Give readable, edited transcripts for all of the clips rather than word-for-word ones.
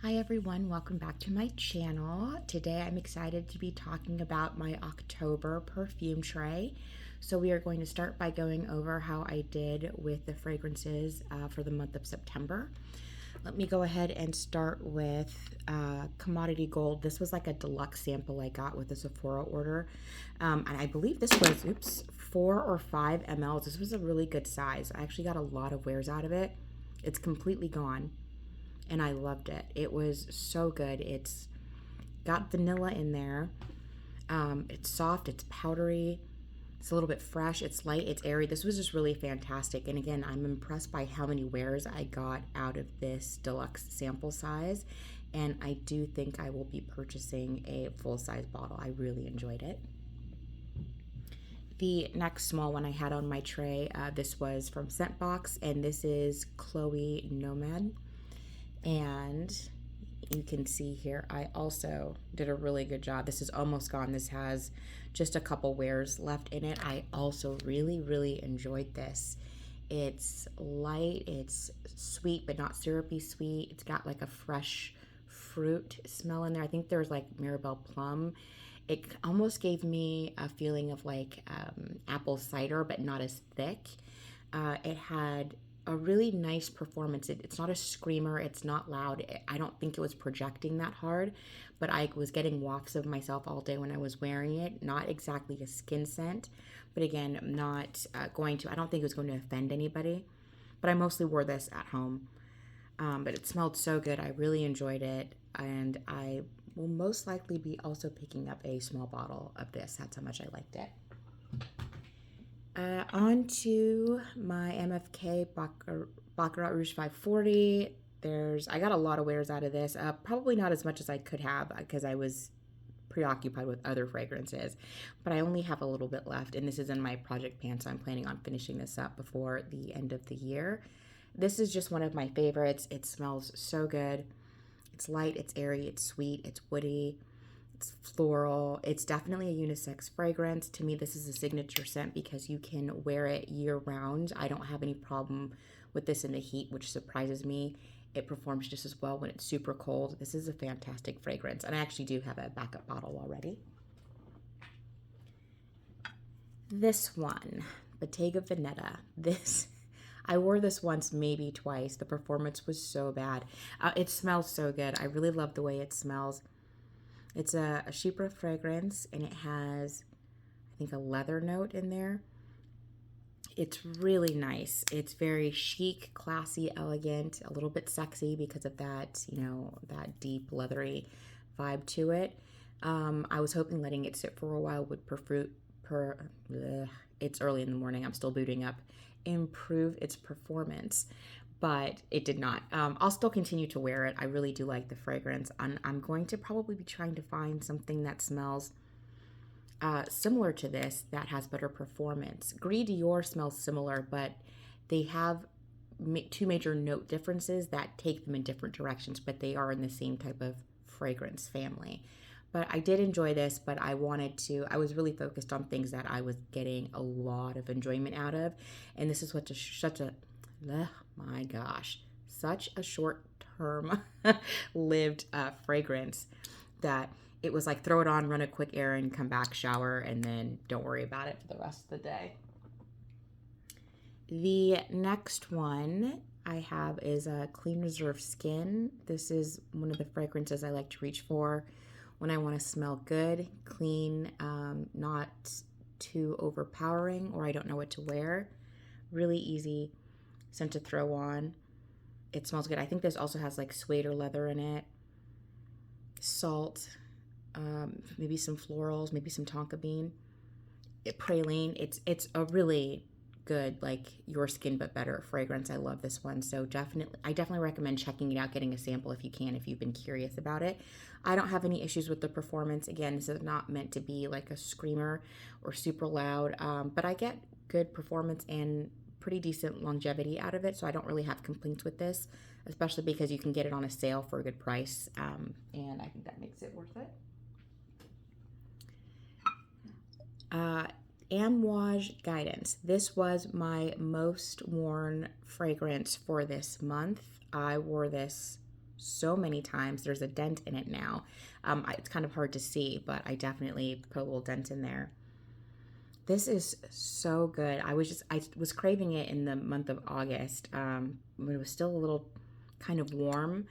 Hi everyone, welcome back to my channel. Today I'm excited to be talking about my October perfume tray. So we are going to start by going over how I did with the fragrances for the month of September. Let me go ahead and start with Commodity Gold. This was like a deluxe sample I got with a Sephora order. And I believe this was, 4 or 5 mLs. This was a really good size. I actually got a lot of wears out of it. It's completely gone and I loved it. It was so good. It's got vanilla in there. It's soft, it's powdery, it's a little bit fresh, it's light, it's airy. This was just really fantastic. And again, I'm impressed by how many wears I got out of this deluxe sample size. And I do think I will be purchasing a full-size bottle. I really enjoyed it. The next small one I had on my tray, this was from Scentbox, and this is Chloe Nomad. And you can see here, I also did a really good job. This is almost gone. This has just a couple wears left in it. I also really enjoyed this. It's light, it's sweet, but not syrupy sweet. It's got like a fresh fruit smell in there. I think there's like Maribel plum. It almost gave me a feeling of like apple cider, but not as thick. It had a really nice performance. It's not a screamer, it's not loud. I don't think it was projecting that hard, but I was getting wafts of myself all day when I was wearing it. Not exactly a skin scent, but again, I'm not I don't think it was going to offend anybody, but I mostly wore this at home. But it smelled so good. I really enjoyed it, and I will most likely be also picking up a small bottle of this. That's how much I liked it. On to my MFK Baccarat Rouge 540. I got a lot of wears out of this. Probably not as much as I could have because I was preoccupied with other fragrances, but I only have a little bit left, and this is in my project pan, so I'm planning on finishing this up before the end of the year. This is just one of my favorites. It smells so good. It's light, it's airy, it's sweet, it's woody. It's floral. It's definitely a unisex fragrance. To me, this is a signature scent because you can wear it year round. I don't have any problem with this in the heat, which surprises me. It performs just as well when it's super cold. This is a fantastic fragrance, and I actually do have a backup bottle already. This one, Bottega Veneta. I wore this once, maybe twice. The performance was so bad. It smells so good. I really love the way it smells. It's a chypre fragrance, and it has, I think, a leather note in there. It's really nice. It's very chic, classy, elegant, a little bit sexy because of that, that deep leathery vibe to it. I was hoping letting it sit for a while would it's early in the morning. I'm still booting up. Improve its performance, but it did not. I'll still continue to wear it. I really do like the fragrance. I'm going to probably be trying to find something that smells similar to this that has better performance. Gris Dior smells similar, but they have two major note differences that take them in different directions, but they are in the same type of fragrance family. But I did enjoy this, but I was really focused on things that I was getting a lot of enjoyment out of. And this is oh my gosh, such a short term lived fragrance that it was like throw it on, run a quick errand, come back, shower, and then don't worry about it for the rest of the day. The next one I have is a Clean Reserve Skin. This is one of the fragrances I like to reach for when I want to smell good, clean, not too overpowering, or I don't know what to wear. Really easy scent to throw on. It smells good. I think this also has like suede or leather in it. Salt, maybe some florals, maybe some tonka bean. Praline. It's a really good, like your skin but better fragrance. I love this one. So I definitely recommend checking it out, getting a sample if you can, if you've been curious about it. I don't have any issues with the performance. Again, this is not meant to be like a screamer or super loud, but I get good performance and pretty decent longevity out of it. So I don't really have complaints with this, especially because you can get it on a sale for a good price. And I think that makes it worth it. Amouage Guidance. This was my most worn fragrance for this month. I wore this so many times. There's a dent in it now. It's kind of hard to see, but I definitely put a little dent in there. This is so good. I was craving it in the month of August, when it was still a little kind of warm,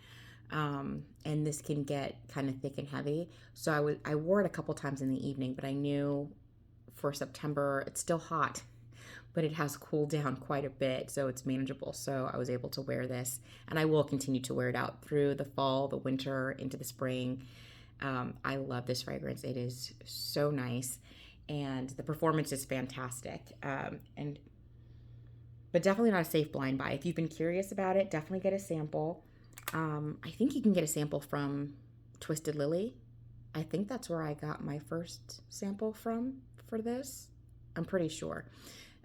and this can get kind of thick and heavy. So I wore it a couple times in the evening, but I knew for September it's still hot, but it has cooled down quite a bit, so it's manageable. So I was able to wear this, and I will continue to wear it out through the fall, the winter, into the spring. I love this fragrance. It is so nice, and the performance is fantastic. But definitely not a safe blind buy. If you've been curious about it, definitely get a sample. I think you can get a sample from Twisted Lily. I think that's where I got my first sample from for this. I'm pretty sure.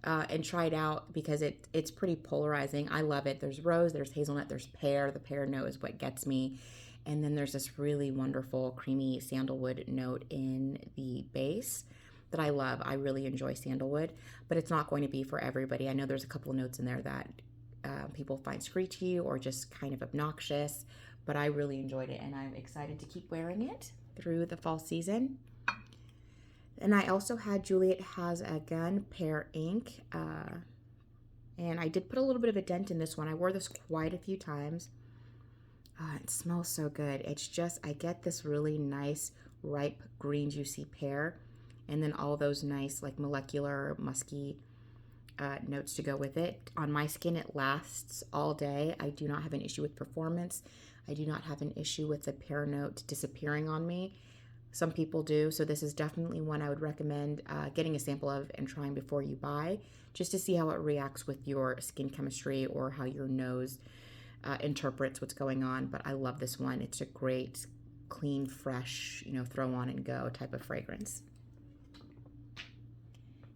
And try it out because it's pretty polarizing. I love it. There's rose, there's hazelnut, there's pear. The pear note is what gets me. And then there's this really wonderful creamy sandalwood note in the base that I love. I really enjoy sandalwood, but it's not going to be for everybody. I know there's a couple of notes in there that people find screechy or just kind of obnoxious, but I really enjoyed it, and I'm excited to keep wearing it through the fall season. And I also had Juliet Has a Gun Pear Ink, and I did put a little bit of a dent in this one. I wore this quite a few times. It smells so good. It's just, I get this really nice, ripe, green, juicy pear, and then all those nice, like, molecular, musky notes to go with it. On my skin, it lasts all day. I do not have an issue with performance. I do not have an issue with the pear note disappearing on me. Some people do, so this is definitely one I would recommend getting a sample of and trying before you buy, just to see how it reacts with your skin chemistry or how your nose interprets what's going on. But I love this one. It's a great, clean, fresh, throw on and go type of fragrance.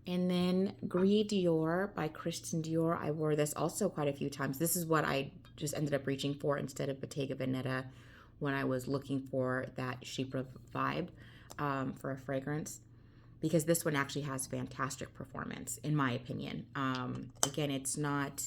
And then Gris Dior by Christian Dior. I wore this also quite a few times. This is what I just ended up reaching for instead of Bottega Veneta when I was looking for that Chypre vibe for a fragrance, because this one actually has fantastic performance, in my opinion. Again, it's not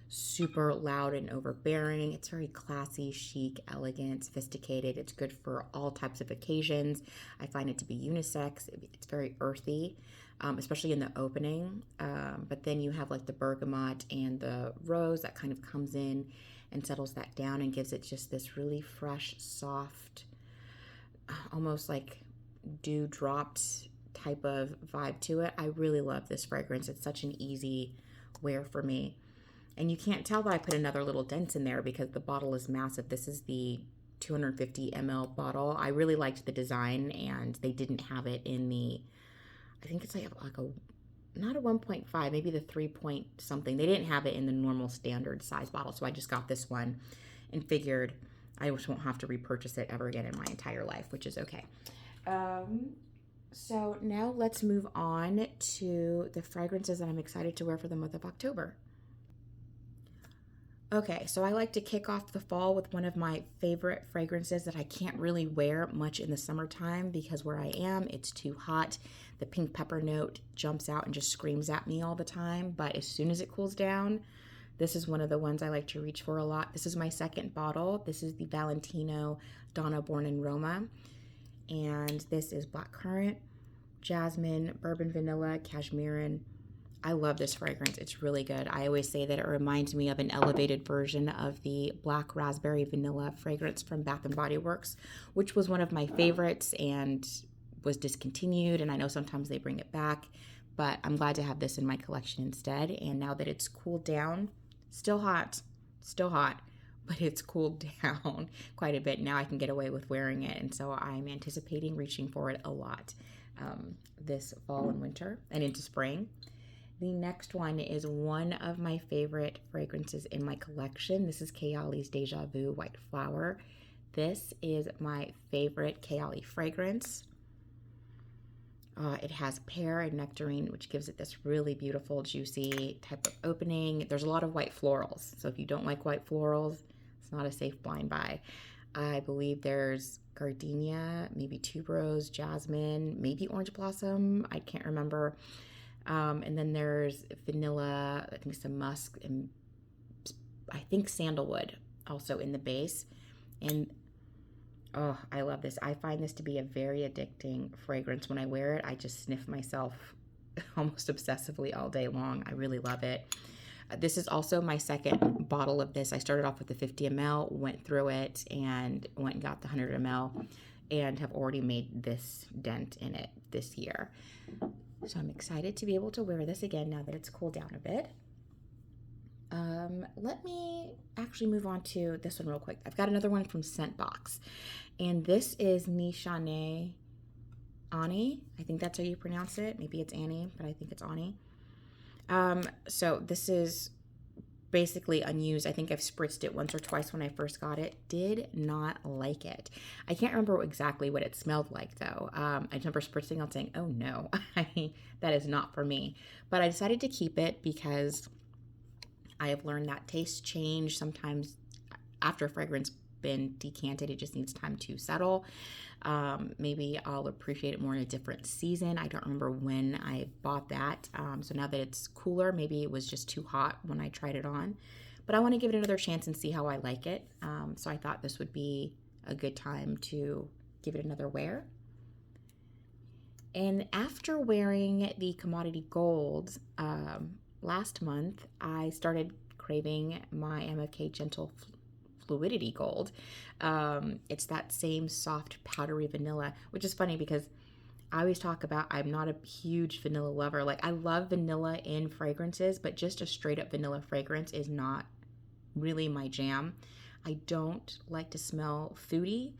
super loud and overbearing. It's very classy, chic, elegant, sophisticated. It's good for all types of occasions. I find it to be unisex. It's very earthy, especially in the opening. But then you have like the bergamot and the rose that kind of comes in and settles that down and gives it just this really fresh, soft, almost like dew-dropped type of vibe to it. I really love this fragrance. It's such an easy wear for me. And you can't tell that I put another little dent in there because the bottle is massive. This is the 250 ml bottle. I really liked the design, and they didn't have it in the, I think it's like a not a 1.5, maybe the 3 point something. They didn't have it in the normal standard size bottle, so I just got this one and figured I just won't have to repurchase it ever again in my entire life, which is okay. So now let's move on to the fragrances that I'm excited to wear for the month of October. Okay, so I like to kick off the fall with one of my favorite fragrances that I can't really wear much in the summertime because where I am, it's too hot. The pink pepper note jumps out and just screams at me all the time, but as soon as it cools down, this is one of the ones I like to reach for a lot. This is my second bottle. This is the Valentino Donna Born in Roma, and this is blackcurrant, jasmine, bourbon vanilla, cashmere. I love this fragrance. It's really good. I always say that it reminds me of an elevated version of the black raspberry vanilla fragrance from Bath & Body Works, which was one of my favorites and was discontinued. And I know sometimes they bring it back, but I'm glad to have this in my collection instead. And now that it's cooled down, still hot, but it's cooled down quite a bit. Now I can get away with wearing it. And so I'm anticipating reaching for it a lot this fall and winter and into spring. The next one is one of my favorite fragrances in my collection. This is Kayali's Deja Vu White Flower. This is my favorite Kayali fragrance. It has pear and nectarine, which gives it this really beautiful, juicy type of opening. There's a lot of white florals, so if you don't like white florals, it's not a safe blind buy. I believe there's gardenia, maybe tuberose, jasmine, maybe orange blossom. I can't remember. And then there's vanilla, I think some musk, and I think sandalwood also in the base. And oh, I love this. I find this to be a very addicting fragrance. When I wear it, I just sniff myself almost obsessively all day long. I really love it. This is also my second bottle of this. I started off with the 50 ml, went through it, and went and got the 100 ml, and have already made this dent in it this year. So I'm excited to be able to wear this again now that it's cooled down a bit. Let me actually move on to this one real quick. I've got another one from Scentbox, and this is Nishane Ani. I think that's how you pronounce it. Maybe it's Annie, but I think it's Ani. So this is basically unused. I think I've spritzed it once or twice when I first got it. Did not like it. I can't remember exactly what it smelled like though. I remember spritzing out saying, oh no, that is not for me. But I decided to keep it because I have learned that tastes change sometimes after a fragrance been decanted. It just needs time to settle. Maybe I'll appreciate it more in a different season. I don't remember when I bought that. So now that it's cooler, maybe it was just too hot when I tried it on. But I want to give it another chance and see how I like it. So I thought this would be a good time to give it another wear. And after wearing the Commodity Gold last month, I started craving my MFK Gentle Fluidity Gold. It's that same soft powdery vanilla, which is funny because I always talk about I'm not a huge vanilla lover. Like I love vanilla in fragrances, but just a straight up vanilla fragrance is not really my jam. I don't like to smell foodie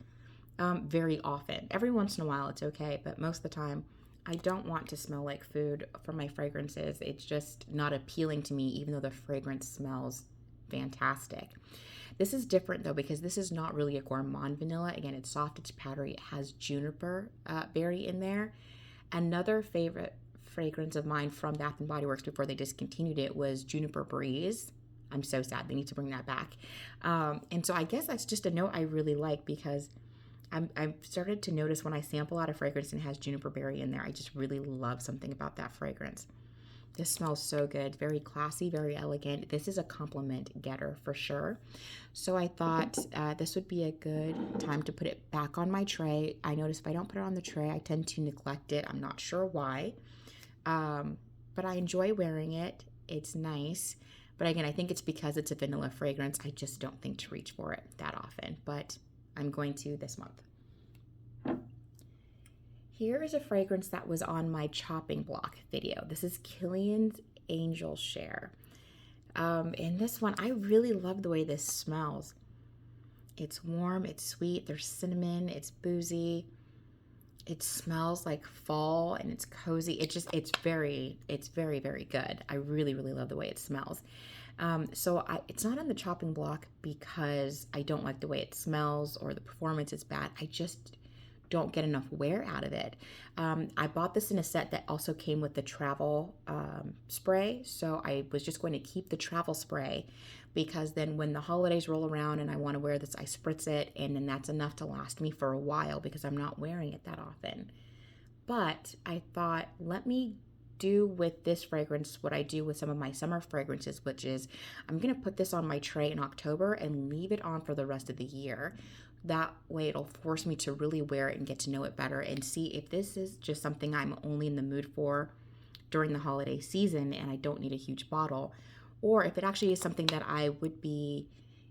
very often. Every once in a while it's okay, but most of the time I don't want to smell like food for my fragrances. It's just not appealing to me, even though the fragrance smells fantastic. This is different though because this is not really a gourmand vanilla. Again, it's soft, it's powdery, it has juniper berry in there. Another favorite fragrance of mine from Bath & Body Works before they discontinued it was Juniper Breeze. I'm so sad. They need to bring that back. And so I guess that's just a note I really like because I've started to notice when I sample out a fragrance and it has juniper berry in there, I just really love something about that fragrance. This smells so good, very classy, very elegant. This is a compliment getter for sure. So I thought this would be a good time to put it back on my tray. I notice if I don't put it on the tray, I tend to neglect it. I'm not sure why, but I enjoy wearing it. It's nice. But again, I think it's because it's a vanilla fragrance. I just don't think to reach for it that often, but I'm going to this month. Here is a fragrance that was on my chopping block video. This is Kilian's Angel Share. And this one, I really love the way this smells. It's warm, it's sweet, there's cinnamon, it's boozy. It smells like fall and it's cozy. It's very, very good. I really, really love the way it smells. It's not on the chopping block because I don't like the way it smells or the performance is bad. I just don't get enough wear out of it. I bought this in a set that also came with the travel spray. So I was just going to keep the travel spray because then when the holidays roll around and I want to wear this, I spritz it and then that's enough to last me for a while because I'm not wearing it that often. But I thought, let me do with this fragrance what I do with some of my summer fragrances, which is I'm going to put this on my tray in October and leave it on for the rest of the year. That way it'll force me to really wear it and get to know it better and see if this is just something I'm only in the mood for during the holiday season and I don't need a huge bottle, or if it actually is something that I would be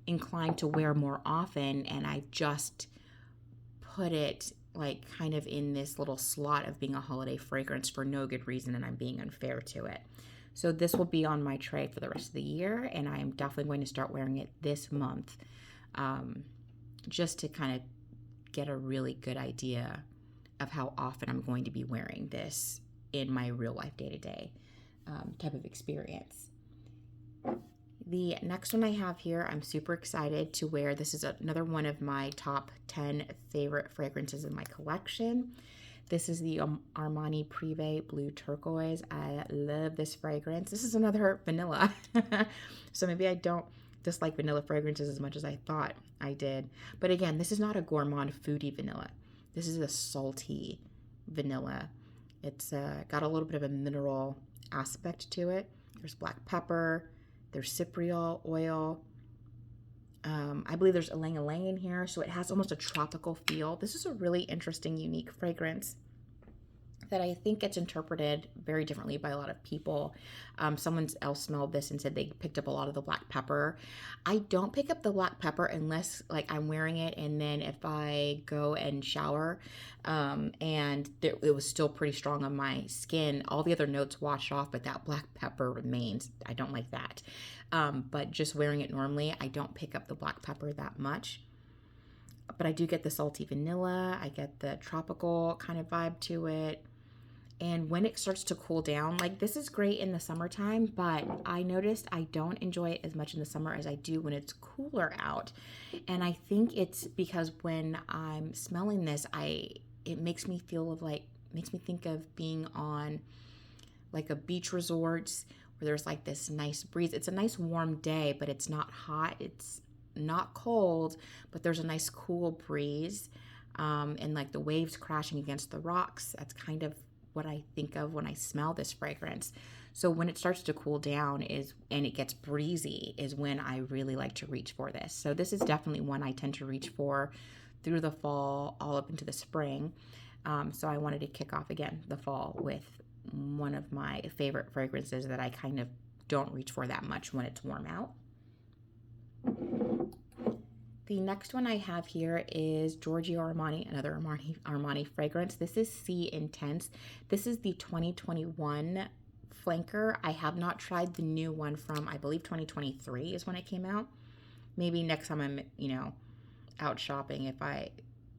inclined to wear more often and I just put it like kind of in this little slot of being a holiday fragrance for no good reason and I'm being unfair to it. So this will be on my tray for the rest of the year and I am definitely going to start wearing it this month. Just to kind of get a really good idea of how often I'm going to be wearing this in my real life day-to-day type of experience. The next one I have here, I'm super excited to wear. This is another one of my top 10 favorite fragrances in my collection. This is the Armani Prive Bleu Turquoise. I love this fragrance. This is another vanilla. So maybe I don't dislike vanilla fragrances as much as I thought I did. But again, this is not a gourmand foodie vanilla. This is a salty vanilla. It's got a little bit of a mineral aspect to it. There's black pepper, there's cypriol oil. I believe there's ylang ylang in here, so it has almost a tropical feel. This is a really interesting, unique fragrance that I think gets interpreted very differently by a lot of people. Someone else smelled this and said they picked up a lot of the black pepper. I don't pick up the black pepper unless like I'm wearing it, and then if I go and shower and it was still pretty strong on my skin, all the other notes wash off, but that black pepper remains. I don't like that. But just wearing it normally, I don't pick up the black pepper that much. But I do get the salty vanilla. I get the tropical kind of vibe to it. And when it starts to cool down, like this is great in the summertime, but I noticed I don't enjoy it as much in the summer as I do when it's cooler out. And I think it's because when I'm smelling this, it makes me think of being on like a beach resort where there's like this nice breeze. It's a nice warm day, but it's not hot. It's not cold, but there's a nice cool breeze. And like the waves crashing against the rocks. That's kind of what I think of when I smell this fragrance. So when it starts to cool down and it gets breezy is when I really like to reach for this. So this is definitely one I tend to reach for through the fall, all up into the spring. So I wanted to kick off again the fall with one of my favorite fragrances that I kind of don't reach for that much when it's warm out. The next one I have here is Giorgio Armani, another Armani fragrance. This is Sea Intense. This is the 2021 flanker. I have not tried the new one from, I believe 2023 is when it came out. Maybe next time I'm, out shopping, if I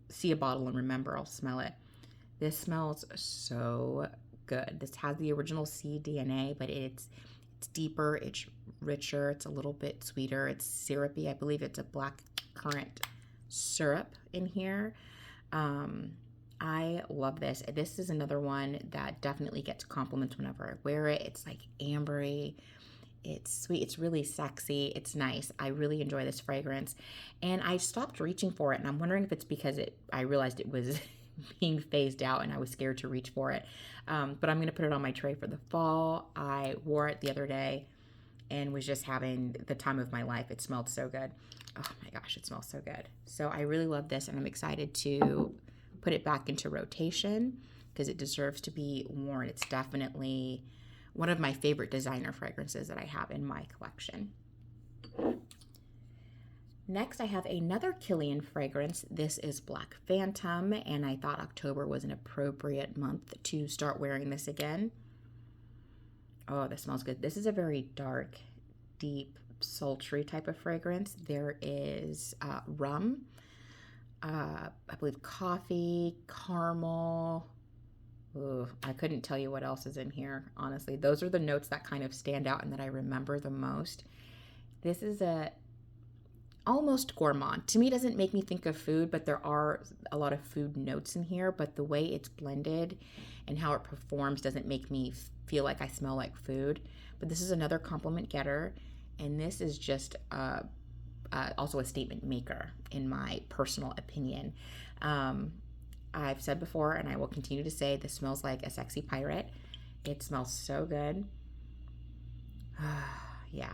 see a bottle and remember, I'll smell it. This smells so good. This has the original sea DNA, but it's deeper, it's richer, it's a little bit sweeter, it's syrupy. I believe it's a black currant syrup in here. I love this. This is another one that definitely gets compliments whenever I wear it. It's like ambery, it's sweet, it's really sexy, it's nice. I really enjoy this fragrance, and I stopped reaching for it, and I'm wondering if it's because I realized it was being phased out and I was scared to reach for it. But I'm going to put it on my tray for the fall. I wore it the other day and was just having the time of my life. It smelled so good. Oh my gosh, it smells so good. So I really love this, and I'm excited to put it back into rotation because it deserves to be worn. It's definitely one of my favorite designer fragrances that I have in my collection. Next, I have another Kilian fragrance. This is Black Phantom, and I thought October was an appropriate month to start wearing this again. Oh, this smells good. This is a very dark, deep, sultry type of fragrance. There is rum, I believe coffee, caramel. Ooh, I couldn't tell you what else is in here, honestly. Those are the notes that kind of stand out and that I remember the most. This is almost gourmand. To me, it doesn't make me think of food, but there are a lot of food notes in here, but the way it's blended and how it performs doesn't make me feel like I smell like food. But this is another compliment getter, and this is just also a statement maker, in my personal opinion. I've said before, and I will continue to say, this smells like a sexy pirate. It smells so good. Yeah.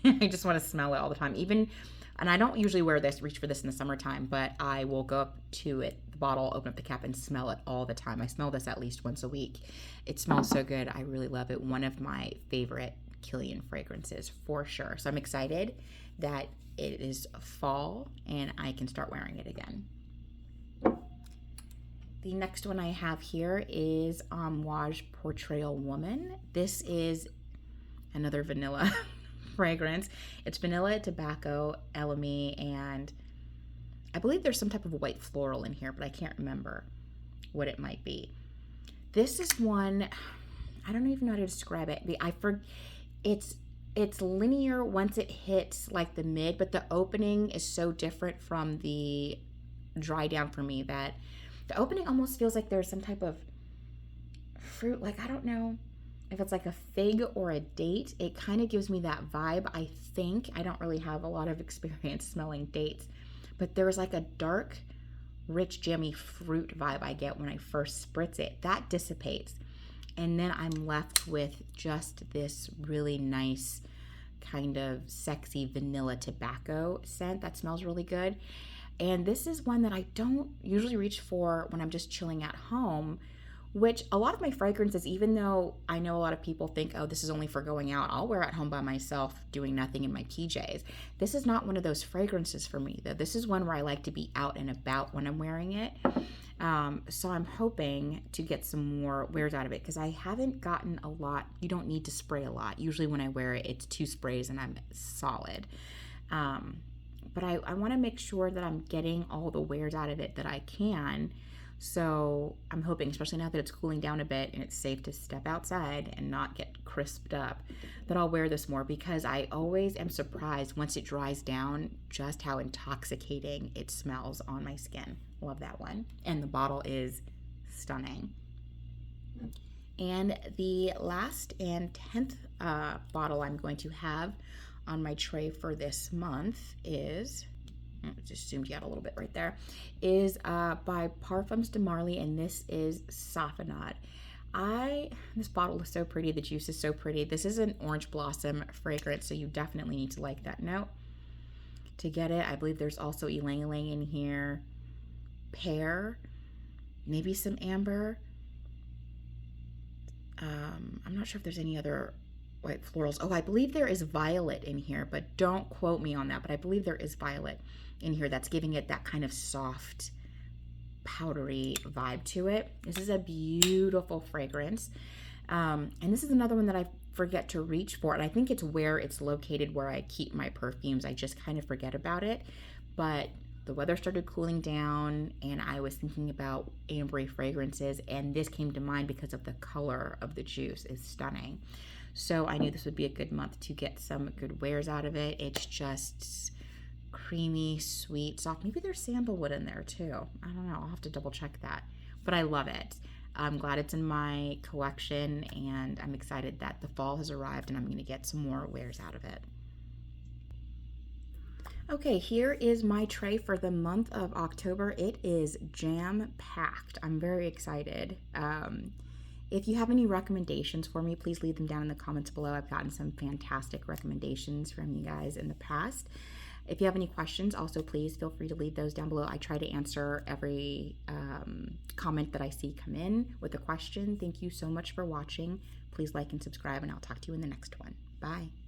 I just want to smell it all the time. And I don't usually reach for this in the summertime, but I will go up to it, the bottle, open up the cap, and smell it all the time. I smell this at least once a week. It smells so good. I really love it. One of my favorite Kilian fragrances for sure. So I'm excited that it is fall and I can start wearing it again. The next one I have here is Amouage Portrayal Woman. This is another vanilla fragrance. It's vanilla, tobacco, elemi, and I believe there's some type of white floral in here, but I can't remember what it might be. This is one, I don't even know how to describe it. It's linear once it hits like the mid, but the opening is so different from the dry down for me that the opening almost feels like there's some type of fruit. Like, I don't know if it's like a fig or a date. It kind of gives me that vibe, I think. I don't really have a lot of experience smelling dates, but there's like a dark, rich, jammy fruit vibe I get when I first spritz it. That dissipates. And then I'm left with just this really nice kind of sexy vanilla tobacco scent that smells really good. And this is one that I don't usually reach for when I'm just chilling at home, which a lot of my fragrances, even though I know a lot of people think, oh, this is only for going out, I'll wear at home by myself doing nothing in my PJs. This is not one of those fragrances for me, though. This is one where I like to be out and about when I'm wearing it. So I'm hoping to get some more wears out of it because I haven't gotten a lot. You don't need to spray a lot. Usually when I wear it, it's 2 sprays and I'm solid. But I want to make sure that I'm getting all the wears out of it that I can. So I'm hoping, especially now that it's cooling down a bit and it's safe to step outside and not get crisped up, that I'll wear this more, because I always am surprised once it dries down just how intoxicating it smells on my skin. Love that one. And the bottle is stunning. And the last and 10th bottle I'm going to have on my tray for this month is, just zoomed you out a little bit right there, is by Parfums de Marly, and this is Safanad. This bottle is so pretty. The juice is so pretty. This is an orange blossom fragrance, so you definitely need to like that note to get it. I believe there's also ylang ylang in here, pear, maybe some amber. I'm not sure if there's any other white florals. Oh, I believe there is violet in here, but don't quote me on that, but I believe there is violet in here that's giving it that kind of soft, powdery vibe to it. This is a beautiful fragrance. And this is another one that I forget to reach for, and I think it's where it's located where I keep my perfumes. I just kind of forget about it, but the weather started cooling down and I was thinking about ambery fragrances, and this came to mind because of the color of the juice is stunning. So I knew this would be a good month to get some good wears out of it. It's just creamy, sweet, soft. Maybe there's sandalwood in there too. I don't know. I'll have to double check that. But I love it. I'm glad it's in my collection, and I'm excited that the fall has arrived and I'm going to get some more wears out of it. Okay, here is my tray for the month of October. It is jam-packed. I'm very excited. If you have any recommendations for me, please leave them down in the comments below. I've gotten some fantastic recommendations from you guys in the past. If you have any questions, also please feel free to leave those down below. I try to answer every comment that I see come in with a question. Thank you so much for watching. Please like and subscribe, and I'll talk to you in the next one. Bye.